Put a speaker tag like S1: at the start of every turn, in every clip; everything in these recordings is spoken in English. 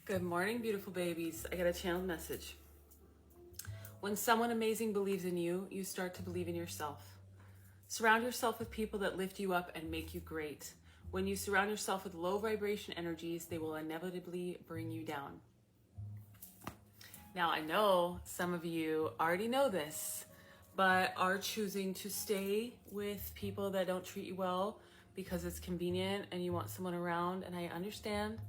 S1: Good morning, beautiful babies. I got a channeled message. When someone amazing believes in you, you start to believe in yourself. Surround yourself with people that lift you up and make you great. When you surround yourself with low vibration energies, they will inevitably bring you down. Now, I know some of you already know this, but are choosing to stay with people that don't treat you well because it's convenient and you want someone around. And I understand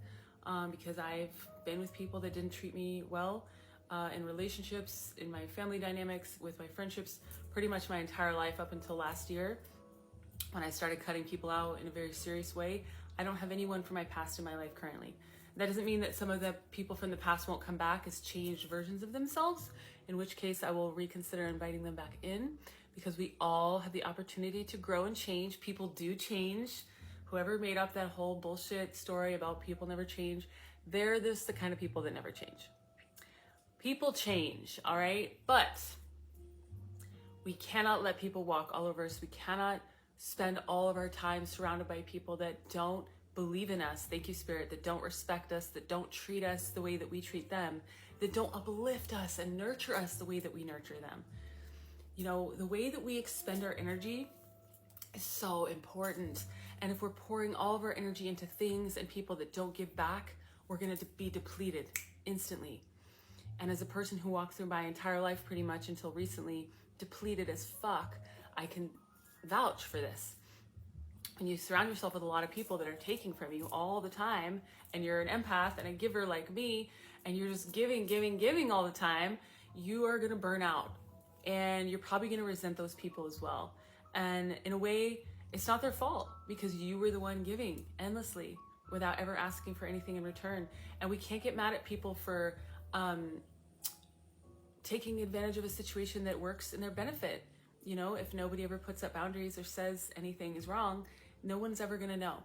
S1: because I've been with people that didn't treat me well in relationships, in my family dynamics, with my friendships, pretty much my entire life up until last year when I started cutting people out in a very serious way. I don't have anyone from my past in my life currently. That doesn't mean that some of the people from the past won't come back as changed versions of themselves, in which case I will reconsider inviting them back in, because we all have the opportunity to grow and change. People do change. Whoever made up that whole bullshit story about people never change, they're just the kind of people that never change. People change, all right? But we cannot let people walk all over us. We cannot spend all of our time surrounded by people that don't believe in us, thank you, Spirit, that don't respect us, that don't treat us the way that we treat them, that don't uplift us and nurture us the way that we nurture them. You know, the way that we expend our energy is so important. And if we're pouring all of our energy into things and people that don't give back, we're going to be depleted instantly. And as a person who walked through my entire life pretty much until recently, depleted as fuck, I can vouch for this. When you surround yourself with a lot of people that are taking from you all the time, and you're an empath and a giver like me, and you're just giving all the time, you are going to burn out. And you're probably going to resent those people as well. And in a way, it's not their fault, because you were the one giving endlessly without ever asking for anything in return. And we can't get mad at people for taking advantage of a situation that works in their benefit. You know, if nobody ever puts up boundaries or says anything is wrong, no one's ever going to know.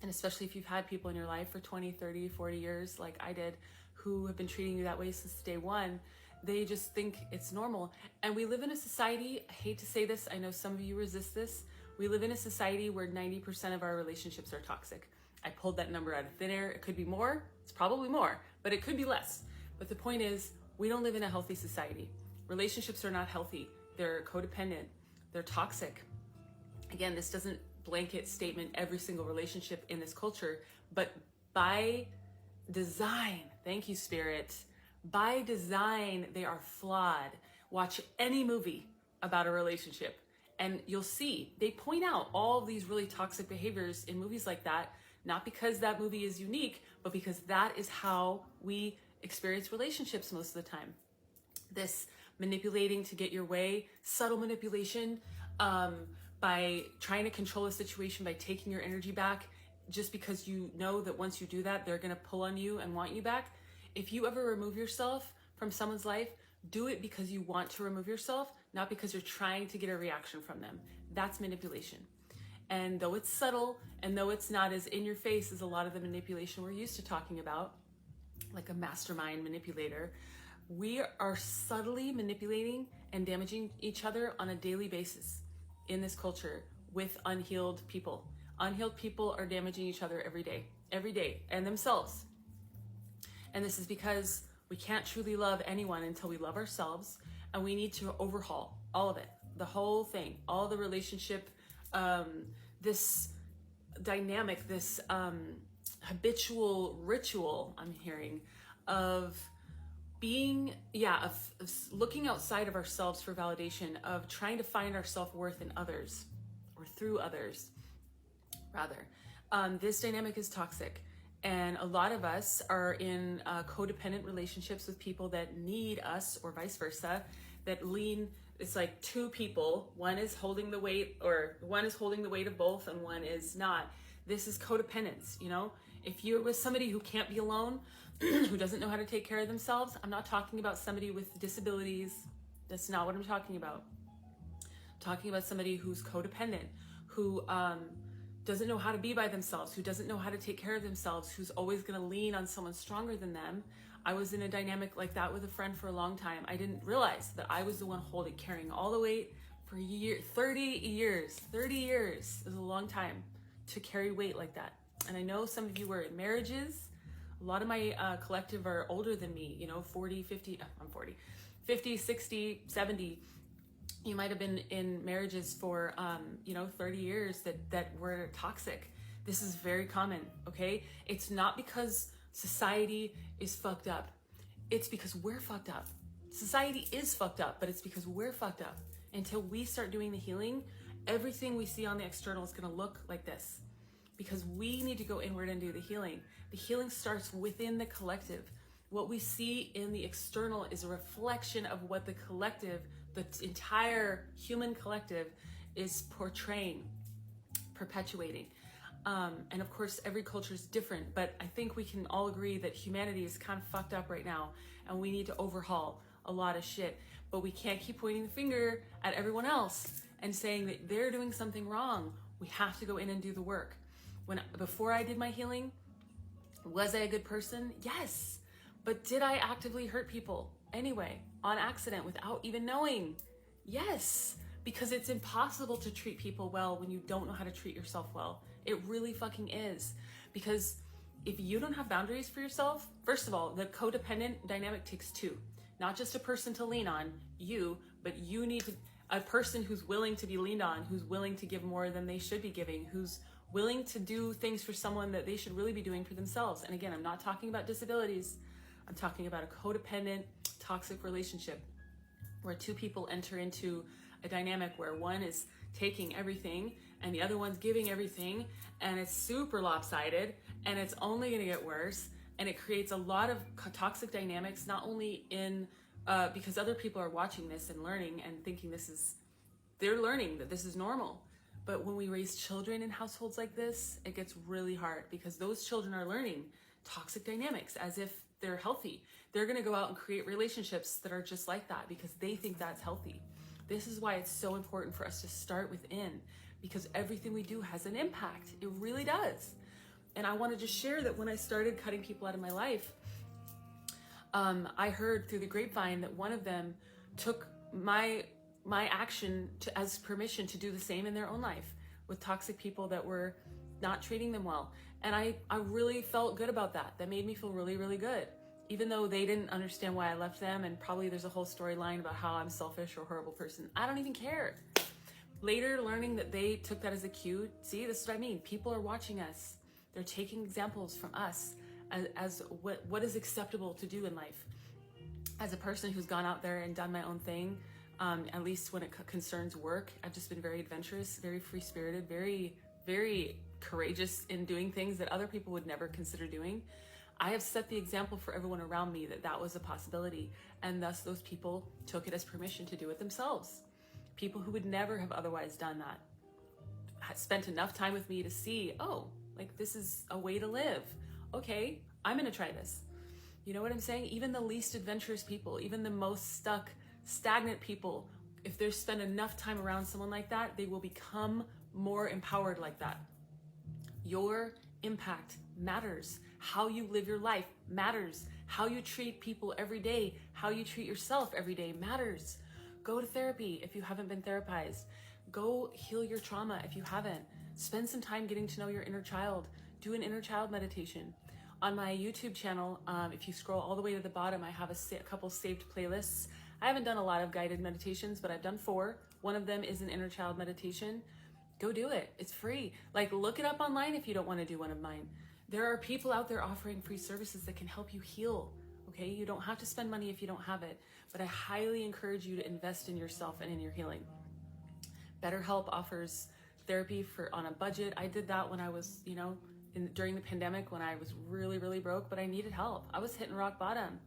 S1: And especially if you've had people in your life for 20, 30, 40 years, like I did, who have been treating you that way since day one, they just think it's normal. And we live in a society, I hate to say this, I know some of you resist this, we live in a society where 90% of our relationships are toxic. I pulled that number out of thin air. It could be more, it's probably more, but it could be less. But the point is, we don't live in a healthy society. Relationships are not healthy. They're codependent, they're toxic. Again, this doesn't blanket statement every single relationship in this culture, but by design, thank you, Spirit, by design, they are flawed. Watch any movie about a relationship and you'll see they point out all of these really toxic behaviors in movies like that, not because that movie is unique, but because that is how we experience relationships most of the time. This manipulating to get your way, subtle manipulation, by trying to control a situation by taking your energy back, just because you know that once you do that, they're gonna pull on you and want you back. If you ever remove yourself from someone's life, do it because you want to remove yourself, not because you're trying to get a reaction from them. That's manipulation. And though it's subtle, and though it's not as in your face as a lot of the manipulation we're used to talking about, like a mastermind manipulator, we are subtly manipulating and damaging each other on a daily basis in this culture with unhealed people. Unhealed people are damaging each other every day, and themselves. And this is because we can't truly love anyone until we love ourselves, and we need to overhaul all of it, the whole thing, all the relationship, this dynamic, this habitual ritual I'm hearing of being, of looking outside of ourselves for validation, of trying to find our self-worth in others, or through others, rather. This dynamic is toxic. And a lot of us are in codependent relationships with people that need us, or vice versa, that lean, it's like two people, one is holding the weight, or one is holding the weight of both and one is not. This is codependence, you know? If you're with somebody who can't be alone, who doesn't know how to take care of themselves, I'm not talking about somebody with disabilities. That's not what I'm talking about. I'm talking about somebody who's codependent, who doesn't know how to be by themselves, who doesn't know how to take care of themselves, who's always going to lean on someone stronger than them. I was in a dynamic like that with a friend for a long time. I didn't realize that I was the one carrying all the weight for 30 years. 30 years is a long time to carry weight like that. And I know some of you were in marriages A lot of my collective are older than me, 40, 50, I'm 40, 50, 60, 70. You might have been in marriages for, 30 years that were toxic. This is very common, okay? It's not because society is fucked up. It's because we're fucked up. Society is fucked up, but it's because we're fucked up. Until we start doing the healing, everything we see on the external is going to look like this, because we need to go inward and do the healing. The healing starts within the collective. What we see in the external is a reflection of what the collective, the entire human collective, is portraying, perpetuating. And of course, every culture is different, but I think we can all agree that humanity is kind of fucked up right now, and we need to overhaul a lot of shit. But we can't keep pointing the finger at everyone else and saying that they're doing something wrong. We have to go in and do the work. Before I did my healing, was I a good person? Yes. But did I actively hurt people anyway, on accident, without even knowing? Yes. Because it's impossible to treat people well when you don't know how to treat yourself well. It really fucking is. Because if you don't have boundaries for yourself, first of all, the codependent dynamic takes two. Not just a person to lean on, but you need a person who's willing to be leaned on, who's willing to give more than they should be giving, who's willing to do things for someone that they should really be doing for themselves. And again, I'm not talking about disabilities. I'm talking about a codependent, toxic relationship where two people enter into a dynamic where one is taking everything and the other one's giving everything, and it's super lopsided, and it's only going to get worse. And it creates a lot of toxic dynamics, not only in because other people are watching this and learning and thinking they're learning that this is normal. But when we raise children in households like this, it gets really hard, because those children are learning toxic dynamics as if they're healthy. They're going to go out and create relationships that are just like that because they think that's healthy. This is why it's so important for us to start within, because everything we do has an impact. It really does. And I wanted to share that when I started cutting people out of my life, I heard through the grapevine that one of them took my action as permission to do the same in their own life with toxic people that were not treating them well. And I really felt good about that. That made me feel really, really good. Even though they didn't understand why I left them, and probably there's a whole storyline about how I'm selfish or a horrible person. I don't even care. Later, learning that they took that as a cue. See, this is what I mean. People are watching us. They're taking examples from us as what is acceptable to do in life. As a person who's gone out there and done my own thing, at least when it concerns work, I've just been very adventurous, very free-spirited, very, very courageous in doing things that other people would never consider doing. I have set the example for everyone around me that was a possibility, and thus those people took it as permission to do it themselves. People who would never have otherwise done that had spent enough time with me to see, oh, like this is a way to live. Okay, I'm gonna try this. You know what I'm saying? Even the least adventurous people, even the most stuck, stagnant people, if they spend enough time around someone like that, they will become more empowered like that. Your impact matters. How you live your life matters. How you treat people every day, how you treat yourself every day matters. Go to therapy if you haven't been therapized. Go heal your trauma if you haven't. Spend some time getting to know your inner child. Do an inner child meditation. On my YouTube channel, if you scroll all the way to the bottom, I have a couple saved playlists. I haven't done a lot of guided meditations, but I've done 4. One of them is an inner child meditation. Go do it. It's free. Like, look it up online if you don't want to do one of mine. There are people out there offering free services that can help you heal. Okay, you don't have to spend money if you don't have it, but I highly encourage you to invest in yourself and in your healing. BetterHelp offers therapy on a budget. I did that when I was, during the pandemic, when I was really, really broke, but I needed help. I was hitting rock bottom.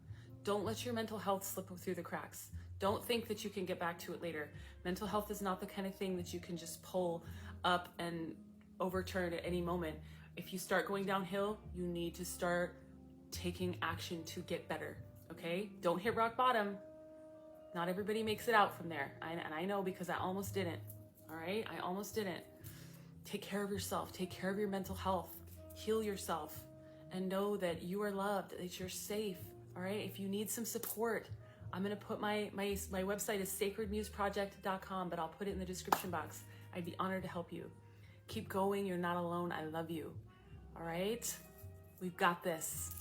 S1: Don't let your mental health slip through the cracks. Don't think that you can get back to it later. Mental health is not the kind of thing that you can just pull up and overturn at any moment. If you start going downhill, you need to start taking action to get better, okay? Don't hit rock bottom. Not everybody makes it out from there. And I know, because I almost didn't, all right? I almost didn't. Take care of yourself. Take care of your mental health. Heal yourself. And know that you are loved, that you're safe, all right? If you need some support, I'm going to put my website is sacredmuseproject.com, but I'll put it in the description box. I'd be honored to help you. Keep going. You're not alone. I love you. All right? We've got this.